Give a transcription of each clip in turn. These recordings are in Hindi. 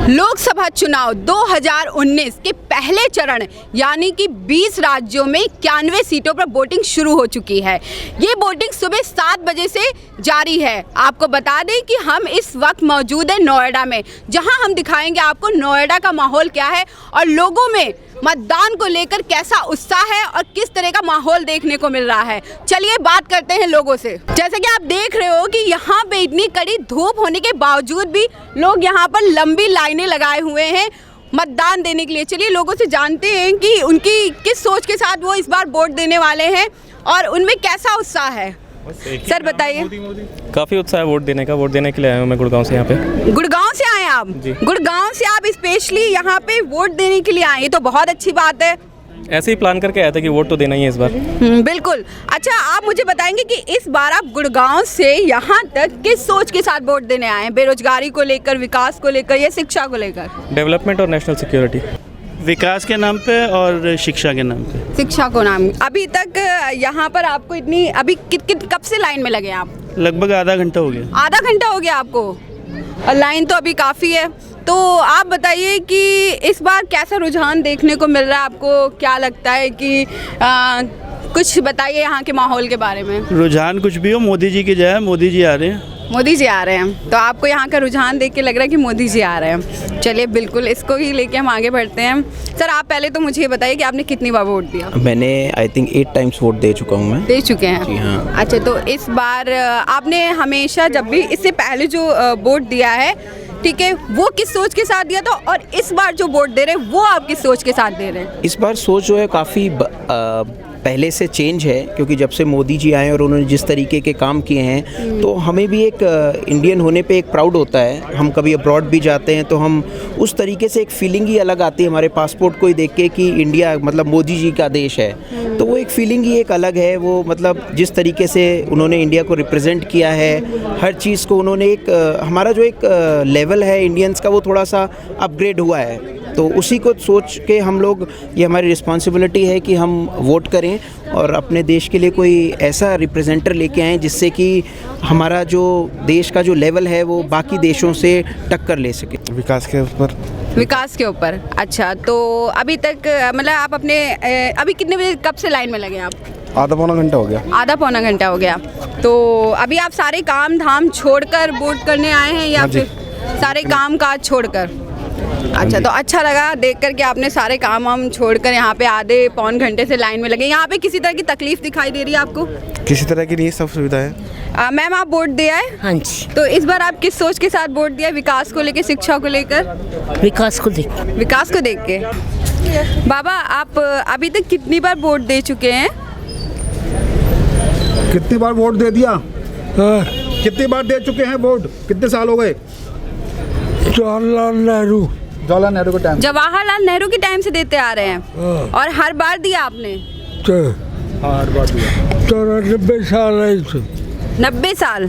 लोकसभा चुनाव 2019 के पहले चरण यानी कि 20 राज्यों में 91 सीटों पर वोटिंग शुरू हो चुकी है। ये वोटिंग सुबह 7 बजे से जारी है। आपको बता दें कि हम इस वक्त मौजूद हैं नोएडा में, जहां हम दिखाएंगे आपको नोएडा का माहौल क्या है और लोगों में मतदान को लेकर कैसा उत्साह है और किस तरह का माहौल देखने को मिल रहा है। चलिए बात करते हैं लोगों से। जैसे कि आप देख रहे हो कि यहाँ पे इतनी कड़ी धूप होने के बावजूद भी लोग यहाँ पर लंबी लाइनें लगाए हुए हैं मतदान देने के लिए। चलिए लोगों से जानते हैं कि उनकी किस सोच के साथ वो इस बार वोट देने वाले हैं और उनमें कैसा उत्साह है। सर बताइए। काफ़ी उत्साह है वोट देने का। वोट देने के लिए आया हूँ मैं गुड़गांव से। यहाँ पे गुड़गांव से आए आप? गुड़गांव से आप स्पेशली यहाँ पे वोट देने के लिए आए, ये तो बहुत अच्छी बात है। ऐसे ही प्लान करके आया था कि वोट तो देना ही है इस बार। बिल्कुल। अच्छा, आप मुझे बताएंगे कि इस बार आप गुड़गांव से यहाँ तक किस सोच के साथ वोट देने आए हैं? बेरोजगारी को लेकर, विकास को लेकर या शिक्षा को लेकर? डेवलपमेंट और नेशनल सिक्योरिटी। विकास के नाम पे और शिक्षा के नाम पे। शिक्षा को नाम। अभी तक यहाँ पर आपको इतनी अभी कब से लाइन में लगे आप? लगभग आधा घंटा हो गया। आधा घंटा हो गया आपको? और लाइन तो अभी काफ़ी है। तो आप बताइए कि इस बार कैसा रुझान देखने को मिल रहा है आपको? क्या लगता है कि कुछ बताइए यहाँ के माहौल के बारे में। रुझान कुछ भी हो, मोदी जी की जय। मोदी जी आ रहे हैं। मोदी जी आ रहे हैं, तो आपको यहाँ का रुझान देख के लग रहा है कि मोदी जी आ रहे हैं। चलिए बिल्कुल, इसको ही लेके हम आगे बढ़ते हैं। सर आप पहले तो मुझे ये बताइए कि आपने कितनी बार वोट दिया? मैंने आई थिंक 8 टाइम्स वोट दे चुका हूँ मैं। दे चुके हैं? जी हाँ। अच्छा, तो इस बार आपने हमेशा जब भी इससे पहले जो वोट दिया है, ठीक है, वो किस सोच के साथ दिया था और इस बार जो वोट दे रहे हैं वो आप किस सोच के साथ दे रहे हैं? इस बार सोच जो है काफ़ी पहले से चेंज है, क्योंकि जब से मोदी जी आए और उन्होंने जिस तरीके के काम किए हैं तो हमें भी एक इंडियन होने पे एक प्राउड होता है। हम कभी अब्रॉड भी जाते हैं तो हम उस तरीके से एक फीलिंग ही अलग आती है हमारे पासपोर्ट को ही देख के कि इंडिया मतलब मोदी जी का देश है। तो वो एक फीलिंग ही एक अलग है। वो मतलब जिस तरीके से उन्होंने इंडिया को रिप्रेजेंट किया है, हर चीज़ को उन्होंने एक हमारा जो एक लेवल है इंडियंस का वो थोड़ा सा अपग्रेड हुआ है। तो उसी को सोच के हम लोग, ये हमारी रिस्पॉन्सिबिलिटी है कि हम वोट करें और अपने देश के लिए कोई ऐसा रिप्रेजेंटर लेके आएँ जिससे कि हमारा जो देश का जो लेवल है वो बाकी देशों से टक्कर ले सके। विकास के ऊपर। विकास के ऊपर। अच्छा, तो अभी तक मतलब आप अपने अभी कितने बजे कब से लाइन में लगे आप? आधा पौना घंटा हो गया। आधा पौना घंटा हो गया। तो अभी आप सारे काम धाम छोड़कर वोट करने आए हैं या फिर सारे काम काज छोड़कर? अच्छा, तो अच्छा लगा देख कर के आपने सारे काम वाम छोड़कर यहाँ पे आधे पौन घंटे से लाइन में लगे। यहाँ पे किसी तरह की तकलीफ दिखाई दे रही है आपको? किसी तरह की नहीं, सब सुविधा है। मैम आप वोट दे आए? हाँ जी। तो इस बार आप किस सोच के साथ वोट दिया? विकास को लेकर, शिक्षा को लेकर? विकास को देख। विकास को देख के। बाबा आप अभी तक कितनी बार वोट दे चुके हैं? कितनी बार वोट दे दिया? कितनी बार दे चुके हैं वोट? कितने साल हो गए? जवाहरलाल नेहरू के टाइम। जवाहरलाल नेहरू के टाइम से देते आ रहे हैं। और हर बार दिया आपने? हर बार दिया। 94 साल है इसे। 90 साल?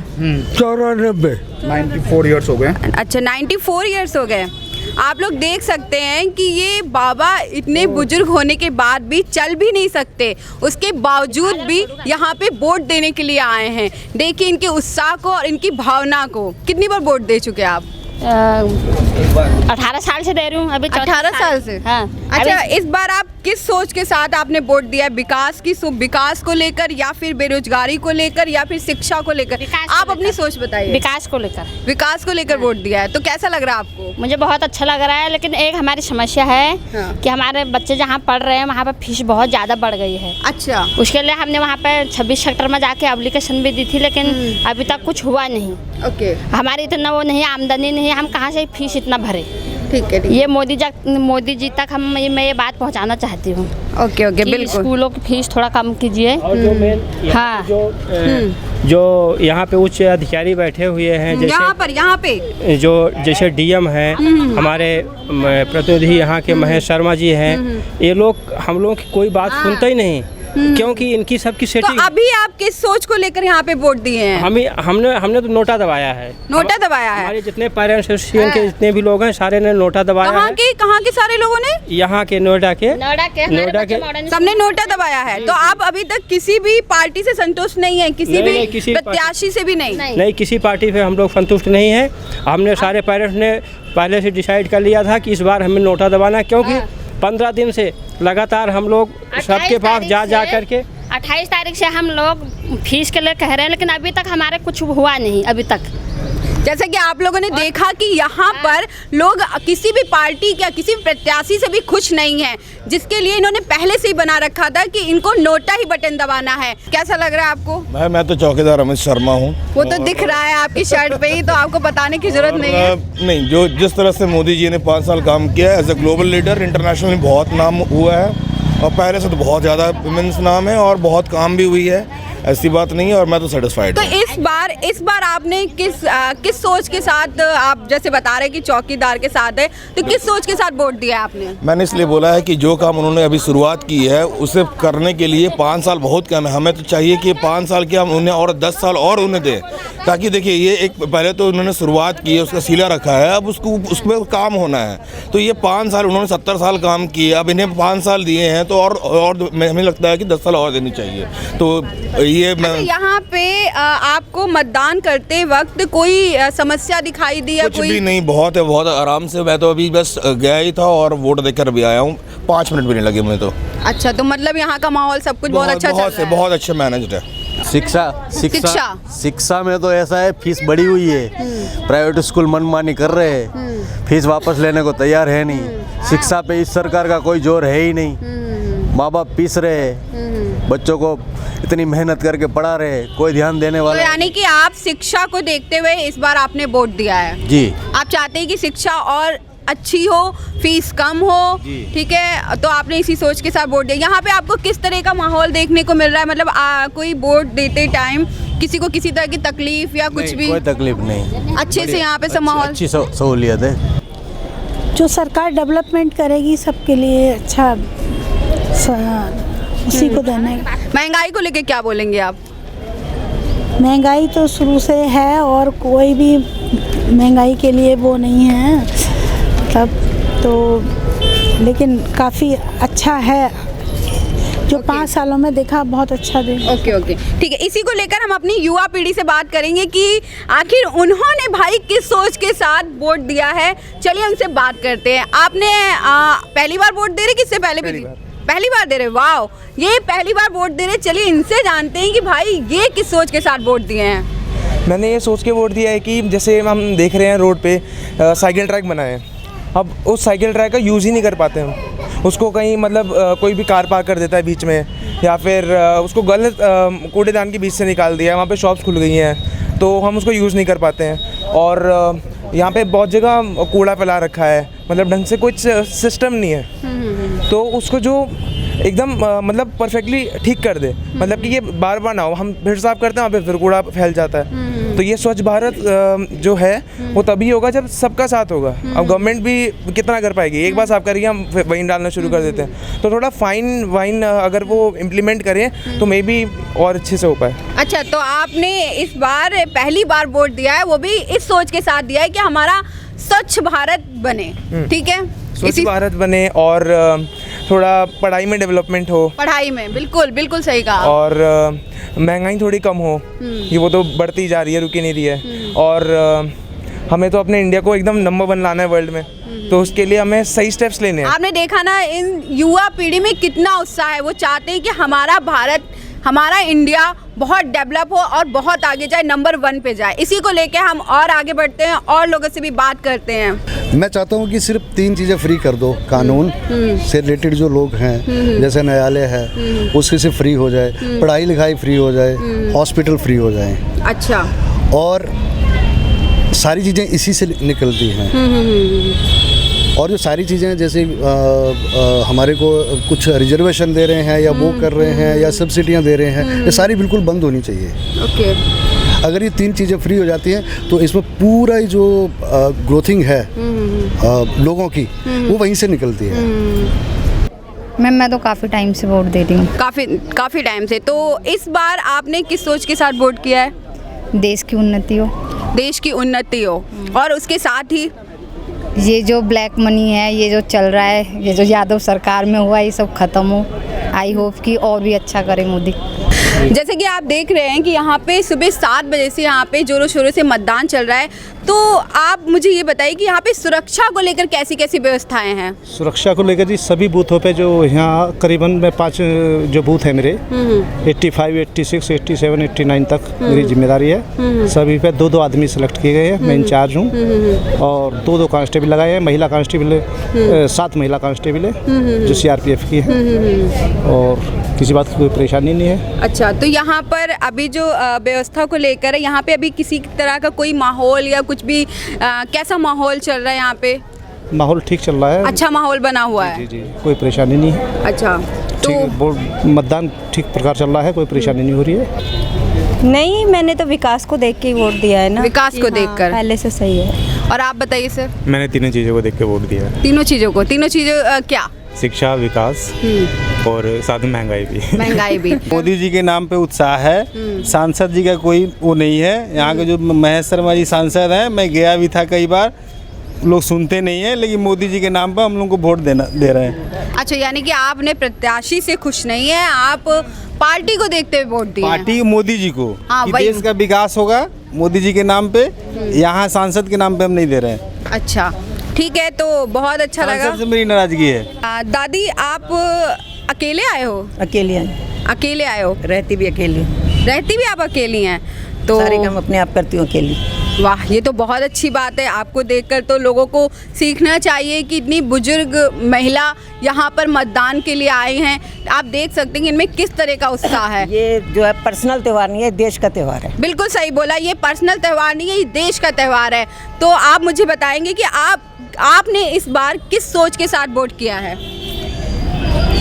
94। 94 ईयर्स हो गए। अच्छा, 94 ईयर्स हो गए। आप लोग देख सकते हैं कि ये बाबा इतने बुजुर्ग होने के बाद भी चल भी नहीं सकते, उसके बावजूद भी यहाँ पे वोट देने के लिए आए हैं। देखिए इनके उत्साह को और इनकी भावना को। कितनी बार वोट दे चुके हैं आप? 18 साल से दे रही हूँ अभी। 18 साल से? हाँ। अच्छा, इस बार आप किस सोच के साथ आपने वोट दिया? विकास को लेकर या फिर बेरोजगारी को लेकर या फिर शिक्षा को लेकर? आप अपनी सोच बताइए। विकास को लेकर। विकास को लेकर वोट दिया है, तो कैसा लग रहा है आपको? मुझे बहुत अच्छा लग रहा है, लेकिन एक हमारी समस्या है कि हमारे बच्चे जहाँ पढ़ रहे हैं वहाँ पर फीस बहुत ज़्यादा बढ़ गई है। अच्छा। उसके लिए हमने वहाँ पर 26 सेक्टर में जाके एप्लीकेशन भी दी थी, लेकिन अभी तक कुछ हुआ नहीं। ओके। हमारी इतना वो नहीं, आमदनी नहीं, हम कहाँ से फीस इतना भरे? ठीक है। ये मोदी जी तक मैं ये बात पहुंचाना चाहती हूँ। ओके ओके, बिल्कुल। स्कूलों की फीस थोड़ा कम कीजिए। और जो मेन हाँ, जो यहाँ पे उच्च अधिकारी बैठे हुए हैं, जैसे यहाँ पे जो जैसे डीएम है, हमारे प्रतिनिधि यहाँ के महेश शर्मा जी हैं, ये लोग हम लोग की कोई बात सुनते ही नहीं। क्योंकि इनकी सबकी तो सेटिंग। अभी आप किस सोच को लेकर यहाँ पे वोट दिए हैं? हमने तो नोटा दबाया है। नोटा दबाया है? हमारे जितने पेरेंट्स एसोसिएशन के जितने भी लोग हैं सारे ने नोटा दबाया है। कहाँ के सारे लोगों ने? यहाँ के नोएडा के सबने नोटा दबाया है। तो आप अभी तक किसी भी पार्टी से संतुष्ट नहीं है? किसी प्रत्याशी से भी नहीं? किसी पार्टी पे हम लोग संतुष्ट नहीं है। हमने सारे पेरेंट्स ने पहले से डिसाइड कर लिया था कि इस बार हमें नोटा दबाना है, क्योंकि 15 दिन से लगातार हम लोग सबके पास जा करके 28 तारीख से हम लोग फीस के लिए कह रहे हैं, लेकिन अभी तक हमारे कुछ हुआ नहीं अभी तक। जैसा कि आप लोगों ने देखा कि यहाँ पर लोग किसी भी पार्टी या किसी भी प्रत्याशी से भी खुश नहीं है, जिसके लिए इन्होंने पहले से ही बना रखा था कि इनको नोटा ही बटन दबाना है। कैसा लग रहा है आपको? मैं तो चौकीदार अमित शर्मा हूँ। वो तो दिख रहा है आपकी शर्ट पे ही, तो आपको बताने की जरूरत नहीं है। नहीं, जो जिस तरह से मोदी जी ने 5 साल काम किया है as a global leader, internationally बहुत नाम हुआ है और पहले से तो बहुत ज़्यादा इमेंस नाम है और बहुत काम भी हुई है, ऐसी बात नहीं है। और मैं तो सेटिस्फाइड तो हूँ। इस बार आपने किस सोच के साथ, आप जैसे बता रहे कि चौकीदार के साथ है, तो किस सोच के साथ वोट दिया आपने? मैंने इसलिए बोला है कि जो काम उन्होंने अभी शुरुआत की है उसे करने के लिए 5 साल बहुत कम है। हमें तो चाहिए कि 5 साल के हम उन्हें और 10 साल और उन्हें दें, ताकि देखिए ये एक पहले तो उन्होंने शुरुआत की है, उसका सीला रखा है, अब उस पर काम होना है। तो ये 5 साल उन्होंने 70 साल काम किए, अब इन्हें 5 साल दिए हैं तो और हमें लगता है कि 10 साल और देनी चाहिए। तो ये यहाँ पे आपको मतदान करते वक्त कोई समस्या दिखाई दी? कुछ भी नहीं, बहुत आराम से। मैं तो अभी बस गया ही था और वोट देकर भी आया हूँ, 5 मिनट भी नहीं लगे मुझे तो। अच्छा, तो मतलब यहाँ का माहौल सब कुछ बहुत अच्छा चल रहा है? बहुत अच्छा मैनेज्ड है। शिक्षा में तो ऐसा है, फीस बढ़ी हुई है, प्राइवेट स्कूल मनमानी कर रहे हैं, फीस वापस लेने को तैयार है नहीं। शिक्षा पे इस सरकार का कोई जोर है ही नहीं। माँ बाप पीस रहे हैं, बच्चों को इतनी मेहनत करके पढ़ा रहे, कोई ध्यान देने वाला। तो यानी कि आप शिक्षा को देखते हुए इस बार आपने वोट दिया है? जी। आप चाहते हैं कि शिक्षा और अच्छी हो, फीस कम हो, ठीक है, तो आपने इसी सोच के साथ वोट दिया। यहाँ पे आपको किस तरह का माहौल देखने को मिल रहा है? मतलब कोई वोट देते टाइम किसी को किसी तरह की तकलीफ या कुछ भी? कोई तकलीफ नहीं, अच्छे से यहाँ पे सब माहौल, अच्छी सहूलियत है। जो सरकार डेवलपमेंट करेगी सबके लिए अच्छा, उसी को देना है। महंगाई को लेके क्या बोलेंगे आप? महंगाई तो शुरू से है और कोई भी महंगाई के लिए वो नहीं है तब तो, लेकिन काफ़ी अच्छा है जो 5 सालों में देखा, बहुत अच्छा देखा। ओके, ठीक है। इसी को लेकर हम अपनी युवा पीढ़ी से बात करेंगे कि आखिर उन्होंने भाई किस सोच के साथ वोट दिया है। चलिए उनसे बात करते हैं। आपने पहली बार वोट दे रहे, किससे पहले भी? पहली बार दे रहे। वाह, ये पहली बार वोट दे रहे। चलिए इनसे जानते हैं कि भाई ये किस सोच के साथ वोट दिए हैं। मैंने ये सोच के वोट दिया है कि जैसे हम देख रहे हैं रोड पे साइकिल ट्रैक बनाए हैं, अब उस साइकिल ट्रैक का यूज़ ही नहीं कर पाते हम। उसको कहीं मतलब कोई भी कार पार्क कर देता है बीच में, या फिर उसको गलत कूड़ेदान के बीच से निकाल दिया है, वहाँ पे शॉप्स खुल गई हैं तो हम उसको यूज़ नहीं कर पाते हैं। और यहाँ पे बहुत जगह कूड़ा फैला रखा है, मतलब ढंग से कुछ सिस्टम नहीं है। तो उसको जो एकदम मतलब परफेक्टली ठीक कर दे, मतलब कि ये बार बार ना हो, हम फिर साफ करते हैं वहाँ पे फिर कूड़ा फैल जाता है। तो ये स्वच्छ भारत जो है वो तभी होगा जब सबका साथ होगा। अब गवर्नमेंट भी कितना कर पाएगी, एक बार साफ करेंगे हम वहीं डालना शुरू कर देते हैं। तो थोड़ा फाइन अगर वो इम्प्लीमेंट करें तो मे बी और अच्छे से हो पाए। अच्छा, तो आपने इस बार पहली बार वोट दिया है, वो भी इस सोच के साथ दिया है कि हमारा स्वच्छ भारत बने, ठीक है, स्वच्छ भारत बने और थोड़ा पढ़ाई में डेवलपमेंट हो। पढ़ाई में बिल्कुल सही कहा। और महंगाई थोड़ी कम हो, ये वो तो बढ़ती जा रही है, रुकी नहीं रही है। और हमें तो अपने इंडिया को एकदम नंबर 1 लाना है वर्ल्ड में, तो उसके लिए हमें सही स्टेप्स लेने हैं। आपने देखा ना इन युवा पीढ़ी में कितना उत्साह है। वो चाहते हैं कि हमारा भारत, हमारा इंडिया बहुत डेवलप हो और बहुत आगे जाए, नंबर 1 पे जाए। इसी को लेके हम और आगे बढ़ते हैं और लोगों से भी बात करते हैं। मैं चाहता हूँ कि सिर्फ 3 चीज़ें फ्री कर दो, कानून से रिलेटेड जो लोग हैं, जैसे न्यायालय है उसके से फ्री हो जाए, पढ़ाई लिखाई फ्री हो जाए, हॉस्पिटल फ्री हो जाए। अच्छा, और सारी चीज़ें इसी से निकलती हैं। और जो सारी चीज़ें जैसे हमारे को कुछ रिजर्वेशन दे रहे हैं या वो कर रहे हैं या सब्सिडियाँ दे रहे हैं, ये सारी बिल्कुल बंद होनी चाहिए। ओके, अगर ये 3 चीज़ें फ्री हो जाती हैं तो इसमें पूरा जो ग्रोथिंग है लोगों की, वो वहीं से निकलती है। मैं तो काफ़ी टाइम से वोट दे रही हूँ। काफ़ी टाइम से। तो इस बार आपने किस सोच के साथ वोट किया है? देश की उन्नति हो, देश की उन्नति हो, और उसके साथ ही ये जो ब्लैक मनी है, ये जो चल रहा है, ये जो यादव सरकार में हुआ, ये सब ख़त्म हो। आई होप कि और भी अच्छा करे मोदी। जैसे कि आप देख रहे हैं कि यहाँ पे सुबह 7 बजे से यहाँ पे जोरों शोरों से मतदान चल रहा है, तो आप मुझे ये बताइए कि यहाँ पे सुरक्षा को लेकर कैसी कैसी व्यवस्थाएं हैं? सुरक्षा को लेकर जी सभी बूथों पे जो यहाँ करीबन में 5 जो बूथ है मेरे 85, 86, 87, 89 तक मेरी जिम्मेदारी है। सभी पे 2-2 आदमी सेलेक्ट किए गए हैं, मैं इंचार्ज हूँ, और 2-2 कांस्टेबल लगाए हैं। महिला कांस्टेबल 7 महिला कांस्टेबल है जो CRPF की है, और किसी बात की कोई परेशानी नहीं है। अच्छा, तो यहाँ पर अभी जो व्यवस्था को लेकर है, यहाँ पे अभी किसी तरह का कोई माहौल या कुछ भी कैसा माहौल चल रहा है यहाँ पे? माहौल ठीक चल रहा है, अच्छा माहौल बना हुआ है। जी, कोई परेशानी नहीं है। अच्छा, तो मतदान ठीक प्रकार चल रहा है, कोई परेशानी नहीं हो रही है। नहीं, मैंने तो विकास को देख के ही वोट दिया है ना। विकास को देखकर पहले से सही है। और आप बताइए सर? मैंने तीनों चीज़ों को देख के वोट दिया है। तीनों चीज़ों क्या? शिक्षा, विकास और साथ में महंगाई भी। मोदी जी के नाम पे उत्साह है। सांसद जी का कोई वो नहीं है। यहाँ के जो महेश शर्मा जी सांसद हैं, मैं गया भी था कई बार, लोग सुनते नहीं हैं, लेकिन मोदी जी के नाम पर हम लोग को वोट दे रहे हैं। अच्छा, यानी कि आपने प्रत्याशी से खुश नहीं है, आप पार्टी को देखते हुए वोट दिए? पार्टी मोदी जी को, हाँ, कि देश का विकास होगा मोदी जी के नाम पे। यहाँ सांसद के नाम पे हम नहीं दे रहे हैं। अच्छा, ठीक है, तो बहुत अच्छा लगा। सांसद से मेरी नाराजगी है। दादी, आप अकेले आए हो? अकेले आए हो? रहती भी आप अकेली हैं? तो सारे काम अपने आप करती हूँ अकेली। वाह, ये तो बहुत अच्छी बात है। आपको देखकर तो लोगों को सीखना चाहिए कि इतनी बुजुर्ग महिला यहाँ पर मतदान के लिए आई हैं। आप देख सकते हैं कि इनमें किस तरह का उत्साह है। ये जो है पर्सनल त्यौहार नहीं है, देश का त्यौहार है। बिल्कुल सही बोला, ये पर्सनल त्यौहार नहीं है, ये देश का त्यौहार है। तो आप मुझे बताएंगे कि आपने इस बार किस सोच के साथ वोट किया है?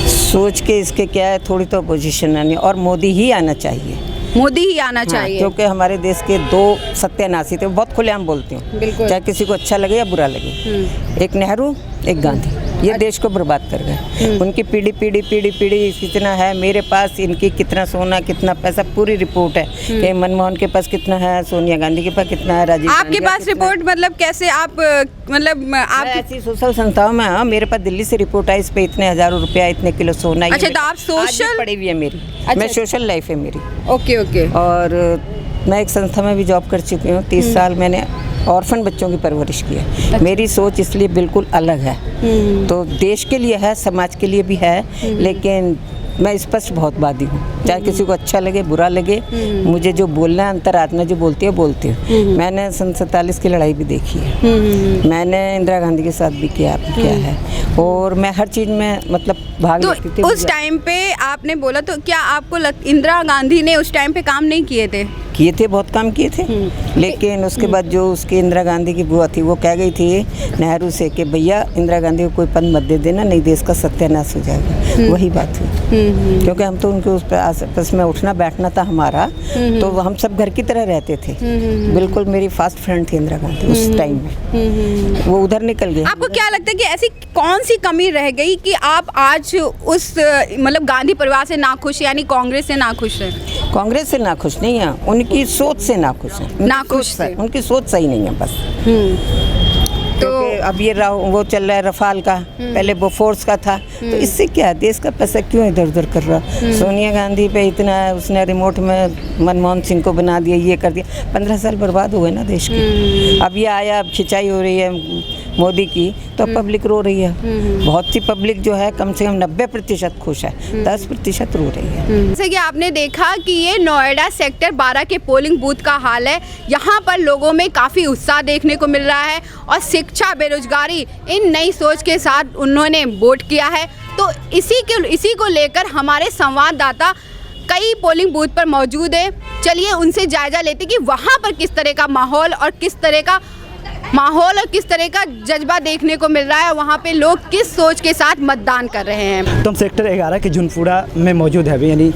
सोच के इसके क्या है, थोड़ी तो अपोजिशन आनी, और मोदी ही आना चाहिए। मोदी ही आना चाहिए, क्योंकि हमारे देश के 2 सत्यानाशी थे, बहुत खुलेआम बोलती हूँ, चाहे किसी को अच्छा लगे या बुरा लगे। एक नेहरू, एक गांधी, ये देश को बर्बाद कर गए। उनकी पीढ़ी कितना है, मेरे पास इनकी कितना सोना, कितना पैसा, पूरी रिपोर्ट है कि मनमोहन के पास कितना है, सोनिया गांधी के पास कितना है, राजीव आपके पास रिपोर्ट मतलब कैसे? आप मतलब आप ऐसी सोशल संस्थाओं में, हाँ, मेरे पास दिल्ली से रिपोर्ट आई, इस पे इतने हज़ारों रुपया, इतने किलो सोना। अच्छा, तो आप सोशल पड़ी हुई है मेरी। अच्छा, मैं सोशल लाइफ है मेरी। ओके। और मैं एक संस्था में भी जॉब कर चुकी हूँ। 30 साल मैंने ऑर्फन बच्चों की परवरिश की है। अच्छा। मेरी सोच इसलिए बिल्कुल अलग है। तो देश के लिए है, समाज के लिए भी है, लेकिन मैं स्पष्ट बहुत वादी हूँ, चाहे किसी को अच्छा लगे बुरा लगे। मुझे जो बोलना है, अंतरात्मा जो बोलती है बोलती हूँ। मैंने 47 की लड़ाई भी देखी है, मैंने इंदिरा गांधी के साथ भी किया है, और मैं हर चीज़ में मतलब भाग लेती थी। उस टाइम पे आपने बोला, तो क्या आपको इंदिरा गांधी ने उस टाइम पे काम नहीं किए थे? बहुत काम किए थे, लेकिन उसके बाद जो उसकी इंदिरा गांधी की बुआ थी, वो कह गई थी नेहरू से कि भैया इंदिरा गांधी को कोई पद मत दे देना, नहीं देश का सत्यानाश हो जाएगा। वही बात हुई, क्योंकि हम तो उनके उस पर आपस में उठना बैठना था हमारा, तो हम सब घर की तरह रहते थे। बिल्कुल मेरी फास्ट फ्रेंड थी इंदिरा गांधी उस टाइम में। वो उधर निकल गए। आपको क्या लगता है कि ऐसी कौन सी कमी रह गई कि आप आज उस मतलब गांधी परिवार से नाखुश, यानी कांग्रेस से नाखुश हैं? कांग्रेस से नाखुश नहीं है, उनकी सोच से नाखुश है। नाखुश है, उनकी सोच सही नहीं है बस। तो अब ये वो चल रहा है रफाल का, पहले वो फोर्स का था, तो इससे क्या, देश का पैसा क्यों इधर उधर कर रहा? सोनिया गांधी पे इतना उसने रिमोट में मनमोहन सिंह को बना दिया, ये कर दिया। 15 साल बर्बाद हो गए ना देश के। अब ये आया, अब खिंचाई हो रही है मोदी की, तो पब्लिक रो रही है। बहुत सी पब्लिक जो है कम से कम 90% खुश है, 10% रो रही है। जैसे कि आपने देखा कि ये नोएडा सेक्टर 12 के पोलिंग बूथ का हाल है। यहाँ पर लोगों में काफ़ी उत्साह देखने को मिल रहा है, और शिक्षा, बेरोजगारी, इन नई सोच के साथ उन्होंने वोट किया है। तो इसी को लेकर हमारे संवाददाता कई पोलिंग बूथ पर मौजूद है। चलिए उनसे जायजा लेते कि वहाँ पर किस तरह का माहौल और किस तरह का जज्बा देखने को मिल रहा है, वहाँ पे लोग किस सोच के साथ मतदान कर रहे हैं। तो हम सेक्टर 11 के झुनपुरा में मौजूद है अभी, यानी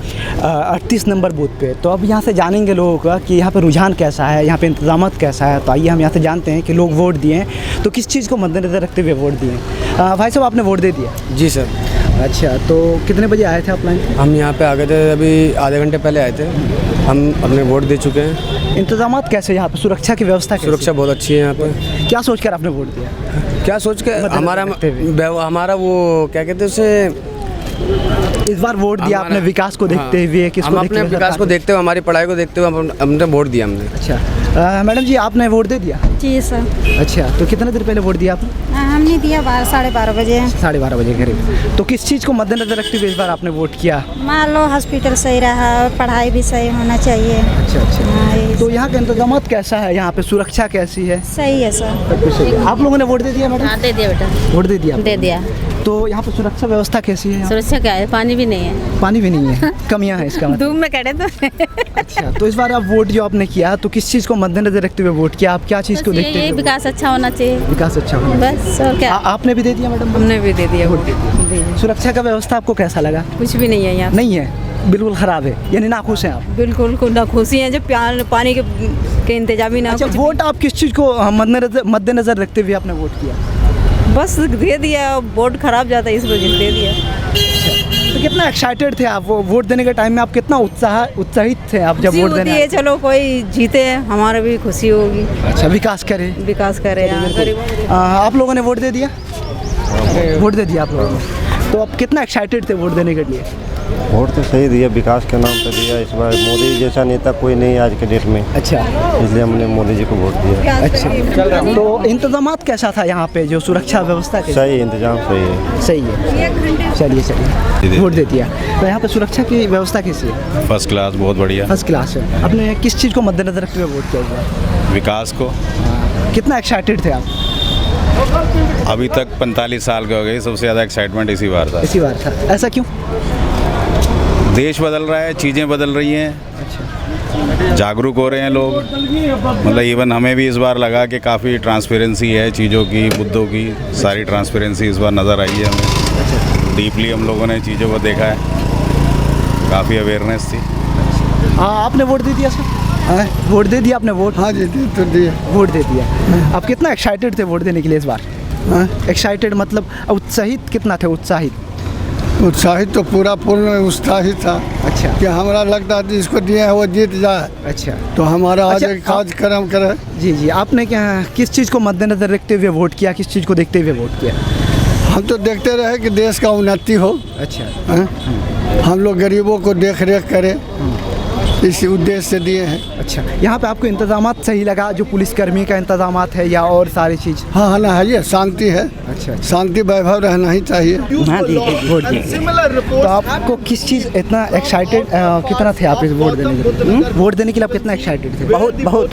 38 नंबर बूथ पे। तो अब यहाँ से जानेंगे लोगों का कि यहाँ पे रुझान कैसा है, यहाँ पे इंतजामात कैसा है। तो आइए हम यहाँ से जानते हैं कि लोग वोट दिए हैं तो किस चीज़ को मद्देनजर रखते हुए वोट दिए हैं। भाई साहब, आपने वोट दे दिया? जी सर। अच्छा, तो कितने बजे आए थे आप लाइन? हम यहाँ पे आ गए थे, अभी आधे घंटे पहले आए थे। हम अपने वोट दे चुके हैं। इंतजामात कैसे यहाँ पे, सुरक्षा की व्यवस्था कैसी? सुरक्षा बहुत अच्छी है यहाँ पे। क्या सोचकर आपने वोट दिया? क्या सोच के? हमारा वो क्या कहते हैं उसे, इस बार वोट दिया आपने विकास को देखते हुए? हम अपने विकास को देखते हुए, हमारी पढ़ाई को देखते हुए हमने वोट दिया हमने। अच्छा मैडम जी, आपने वोट दे दिया? जी सर। अच्छा, तो कितने देर पहले वोट दिया आपने? हमने दिया 12:30 बजे। 12:30 बजे करीब। तो किस चीज़ को मद्देनजर रखते हुए इस बार आपने वोट किया? मान लो हॉस्पिटल सही रहा, पढ़ाई भी सही होना चाहिए। अच्छा। तो यहाँ का इंतजाम कैसा है? यहाँ पे सुरक्षा कैसी है? सही है सर। आप लोगों ने वोट दे दिया मैडम? हाँ, दे दिया बेटा। वोट दे दिया? दे दिया। तो यहाँ पे सुरक्षा व्यवस्था कैसी है? सुरक्षा क्या है? पानी भी नहीं है। पानी भी नहीं है, कमियाँ हैं इसका मतलब। धूप में खड़े तो। अच्छा, तो इस बार आप वोट जो आपने किया, तो किस चीज़ को मद्देनजर रखते हुए वोट किया? आप क्या चीज़ को देखते हुए? विकास अच्छा होना चाहिए। विकास अच्छा होना बस, और क्या? आपने भी दे दिया मैडम? हमने भी दे दिया वोट। सुरक्षा का व्यवस्था आपको कैसा लगा? कुछ भी नहीं है यहाँ। नहीं है, बिल्कुल खराब है, यानी नाखुश हैं आप? बिल्कुल नाखुशी है, जब पानी के इंतजाम ही ना। अच्छा, वोट आप किस चीज़ को मद्देनजर रखते हुए आपने वोट किया? बस दे दिया, वोट खराब जाता है इस वजह से दे दिया। तो कितना एक्साइटेड थे आप वो वोट देने के टाइम में? आप कितना उत्साहित थे आप जब वोट देने? चलो कोई जीते, हमारा भी खुशी होगी। अच्छा, विकास करे। आप लोगों ने वोट दे दिया? वोट दे दिया आप लोगों ने। तो आप कितना एक्साइटेड थे वोट देने के लिए? वोट तो सही दिया, विकास के नाम पे दिया। इस बार मोदी जैसा नेता कोई नहीं आज के डेट में। अच्छा, इसलिए हमने मोदी जी को वोट दिया। अच्छा, तो इंतजामात कैसा था यहाँ पे, जो सुरक्षा व्यवस्था? सही इंतजाम सही है। सही है, चलिए वोट दे दिया। तो यहाँ पे सुरक्षा की व्यवस्था कैसी है? फर्स्ट क्लास, बहुत बढ़िया। फर्स्ट क्लास है। आपने किस चीज़ को मद्देनजर रखते हुए वोट किया? विकास को। कितना एक्साइटेड थे आप? अभी तक 45 साल के हो गए, सबसे ज़्यादा एक्साइटमेंट इसी बार था। इसी बार था, ऐसा क्यों? देश बदल रहा है, चीज़ें बदल रही हैं। अच्छा। जागरूक हो रहे हैं लोग, मतलब इवन हमें भी इस बार लगा कि काफ़ी ट्रांसपेरेंसी है चीज़ों की, मुद्दों की, सारी ट्रांसपेरेंसी इस बार नज़र आई है हमें। डीपली हम लोगों ने चीज़ों को देखा है, काफ़ी अवेयरनेस थी। हाँ, आपने वोट दे दिया सर? हाँ, वोट दे दिया आपने? वोट हाँ जी, तो दिया। वोट दे दिया। आप कितना एक्साइटेड थे वोट देने के लिए इस बार? एक्साइटेड मतलब उत्साहित कितना थे? उत्साहित तो पूर्ण उत्साहित था। अच्छा, कि हमारा लगता है जिसको दिया है वो जीत जाए। अच्छा, तो हमारा आज कार्यक्रम करे। जी, आपने क्या किस चीज़ को मद्देनजर रखते हुए वोट किया? किस चीज़ को देखते हुए वोट किया? हम तो देखते रहे कि देश का उन्नति हो। अच्छा। हम लोग गरीबों को देख रेख करें, इसी उद्देश्य से दिए हैं। अच्छा, यहाँ पे आपको इंतजामात सही लगा, जो पुलिसकर्मी का इंतजामात है या और सारी चीज़? हाँ ना है, ये शांति है। अच्छा, शांति वैभव रहना ही चाहिए। हाँ जी, वोट दिए। तो आपको किस चीज़ इतना एक्साइटेड कितना थे आप इस वोट देने के लिए? वोट देने के लिए आप कितना एक्साइटेड थे? बहुत।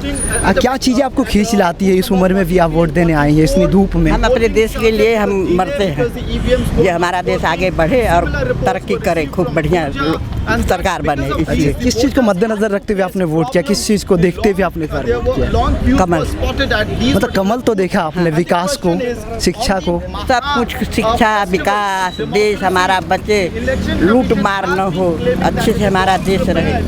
क्या चीज़ें आपको खींच लाती है? इस उम्र में भी आप वोट देने आए हैं इतनी धूप में। हम अपने देश के लिए हम मरते हैं, ये हमारा देश आगे बढ़े और तरक्की करे, खूब बढ़िया सरकार बने। इसलिए किस चीज़ को मद्देनजर रखते हुए आपने वोट किया? किस चीज़ को देखते हुए आपने वोट किया? कमल। मतलब कमल तो देखा आपने, विकास को, शिक्षा को, सब कुछ, शिक्षा, विकास, देश हमारा बचे, लूट मार न हो, अच्छे से हमारा देश रहे,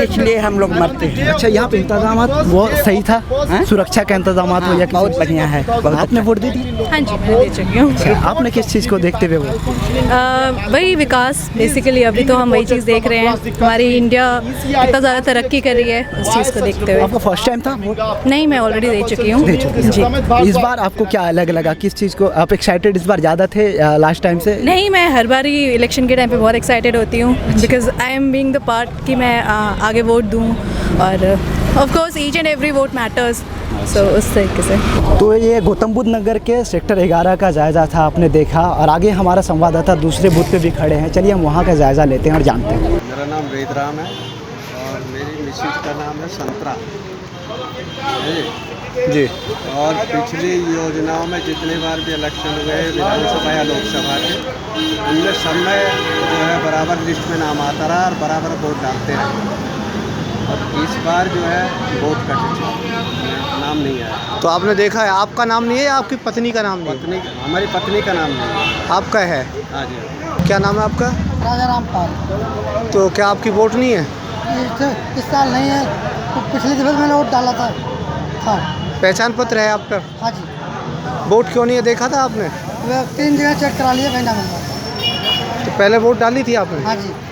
इसलिए हम लोग मरते हैं। अच्छा, यहाँ पे इंतजाम वो सही था? सुरक्षा का इंतजाम हो या? बहुत बढ़िया है। आपने वोट दे दी? हाँ जी, मैं दे चुकी हूँ। आपने किस चीज़ को देखते हुए वोट? वही विकास, बेसिकली अभी तो हम वही चीज़ देख रहे हैं। हमारी इंडिया इतना ज़्यादा तरक्की कर रही है, उस चीज़ को देखते हुए। आपका फर्स्ट टाइम था? नहीं, मैं ऑलरेडी दे चुकी हूँ। जी। इस बार आपको क्या अलग लगा? किस चीज़ को आप एक्साइटेड इस बार ज़्यादा थे लास्ट टाइम से? नहीं, मैं हर बार ही इलेक्शन के टाइम पे बहुत एक्साइटेड होती हूँ, because I am being the part कि मैं आगे वोट दूँ, और of course each and every vote matters, so उस तरीके से। तो ये गौतम बुद्ध नगर के सेक्टर 11 का जायज़ा था, आपने देखा, और आगे हमारा संवाददाता दूसरे बूथ पे भी खड़े हैं। चलिए हम वहाँ का जायज़ा लेते हैं और जानते हैं। मेरा नाम वेदराम है और मेरी मिसेज का नाम है संतरा जी। और पिछली योजनाओं में जितने बार भी इलेक्शन हुए विधानसभा या लोकसभा के, उनमें सब में जो है बराबर लिस्ट में नाम आता रहा और बराबर वोट डालते रहे। और इस बार जो है वोट कट नाम नहीं आया। तो आपने देखा है, आपका नाम नहीं है या आपकी पत्नी का नाम नहीं है? हमारी पत्नी का नाम नहीं है। आपका है? हाँ जी। क्या नाम है आपका? राजाराम पाल। तो क्या आपकी वोट नहीं है? इस साल नहीं है, तो पिछले दिवस मैंने वोट डाला था। पहचान पत्र है आपका? हाँ जी। वोट क्यों नहीं है, देखा था आपने? 3 जगह चेक करा लिया, कहीं ना मिल रहा। तो पहले वोट डाली थी आपने? हाँ जी।